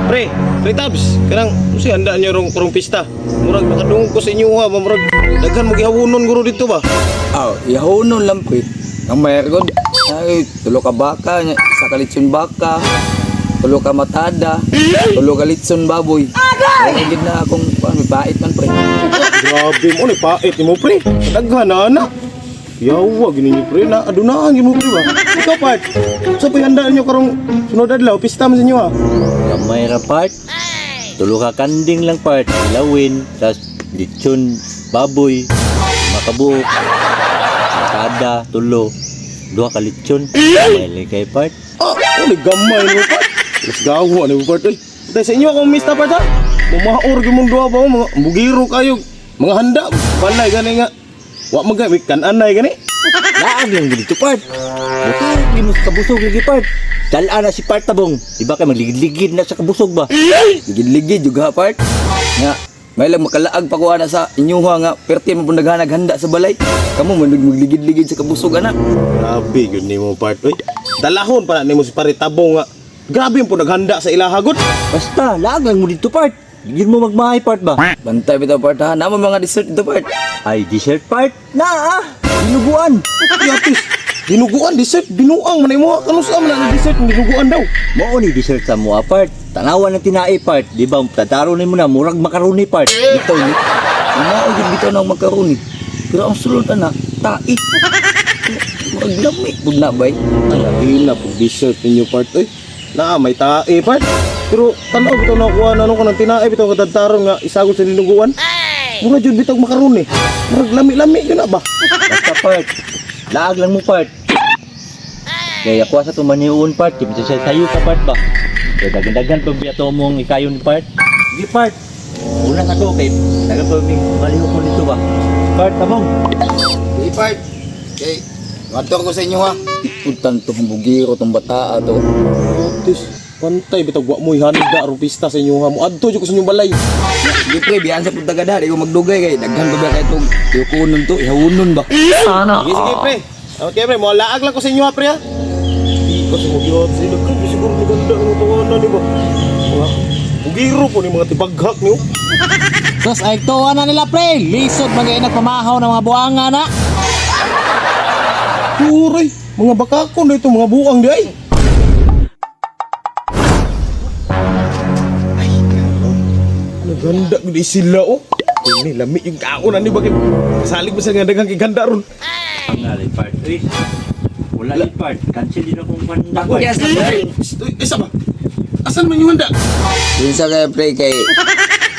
Pre Tabs, kanang kasi handa niyo rong pista. Murag nakadungog ko sa inyo ha, murag daghan mo gihawonon guro dito ba? Yahonon lang pre. Ang mayroon, ay, tulo ka baka, sa kalitson baka, tulo ka matada, tulo ka litson baboy. Kaya gid na akong may bait man pre. Grabe mo, pait mo pre. Daghan na. Yawa, gini niyo pre, na adunahan mo pre ba? Ikaw part, sa paghandaan niyo karong sunod adlaw, pista man sa inyo ha? Gamay ra part. Tulo ka kanding lang part. Ilawin. Tas lechon baboy. Makabuok. Matada. Tulo. Duha ka lechon. Gamay kay part. Gamay mo part. Mas gawa na mo part eh. Tay sa inyo akong mista part ha? Mumaor gyud duha ba mga bugiro kayo. Mga handa, balay gani nga. Wa magamit kan anay gani. Laag lang dito part. Buto. Limos kabusog lagi part. Dalaan na si part tabong. Diba ka magligid-ligid na sa kabusog ba? Ligid-ligid juga part. Nga, may lang makalaag pa ko na sa inyo nga perti mo naghanag handa sa balay. Kamu magligid-ligid sa kabusog ana. Grabe gyud nimo part oy. Dalahon pa na nimo si pare tabong nga. Grabe po naghanda sa ilahagot. Basta, laag lang mo dito part. Hindi mo magmahay part ba? Bantay bitaw part ha. Namo mga dessert dito part. Ay, dessert part? Dinuguan. Yatis. Dinuguan dessert, binuang man mo. Kano sa man ang dessert dinuguan daw? Mao ni dessert sa mo part. Tanawan ng tinai part. Di ba? Tataro mo na murag makaroni part. Bitaw ni. Ano gyud bitaw nang makaroni. Pero ang sulod ana, tai. Maglami pud na bay. Alahin na po dessert ninyo part oy. Na may tae part. Pero tanaw bitaw na kuha na ko ng tinae bitaw kadagtarong nga isagol sa dinuguan. Mura jud bitaw makaroni. Murag lami-lami yun na ba? Basta part. Laag lang mo part. Kaya kuha sa tumaniuon part. Kaya sa sayo ka part ba? Kaya dagan-dagan pa biya to mong ikayon part. Sige part. Una ka to kay dagan pa malihok mo dito ba? Part tamong. Di part. Okay. Ngadto ko sa inyo ha. Putan to bugiro tong bata to. Yatis. Pantay bitaw wa mo handa ro pista sa inyo ha mo. Adto jud ko sa inyong balay. Di pre biyan sa punta gada, di ko magdugay kay daghan ko ba kay tong yukunon to, ihawonon ba. Sige pre. Okay pre, mo laag lang ko sa inyo ha pre ha. Di ko sa magyot sa inyo. Siguro ni ganda ng tawanan di ba? Bugiro po ni mga tibaghak niyo. Sus, ay tuwa na nila pre. Lisod magay nagpamahaw ng mga buanga na. Turay, mga bakakon na ito, mga buang di ay. Ganda gud sila oh. Ini lami yung kaonan ni bakit salig ba sa nga daghang giganda ron. Ang alay part. Uy. Wala ni part. Cancel din akong panda. Ako yes na pre. Isa ba? Asan man yung handa? Minsan kay pre kay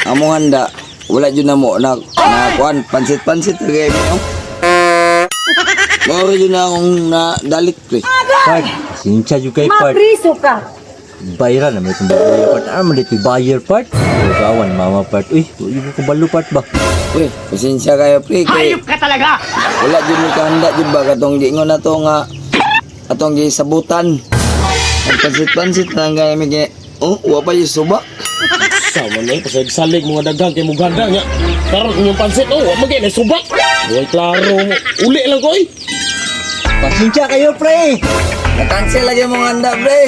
among handa wala jud na mo na kuan pansit kay mo. Moro jud na akong na dalit pre. Part. Sincha yung kay part. Mapriso ka. Bayaran naman itong babae part. Ano dito buyer part? Gawan mama part. Uy, yung ko balo part ba? Pre, pasensya kayo pre kay Hayop ka talaga! wala jud ni handa jud ba katong giingon na to nga atong gisabutan. Ang pansit na nga mi kay wa pa yung suba. Sama na pasag salig mga daghang kay muganda nya. Karon inyong pansit oh, wa magay na subak. Boy klaro mo. Uli lang ko eh. Pasensya kayo pre! Na-cancel lagi mong handa pre.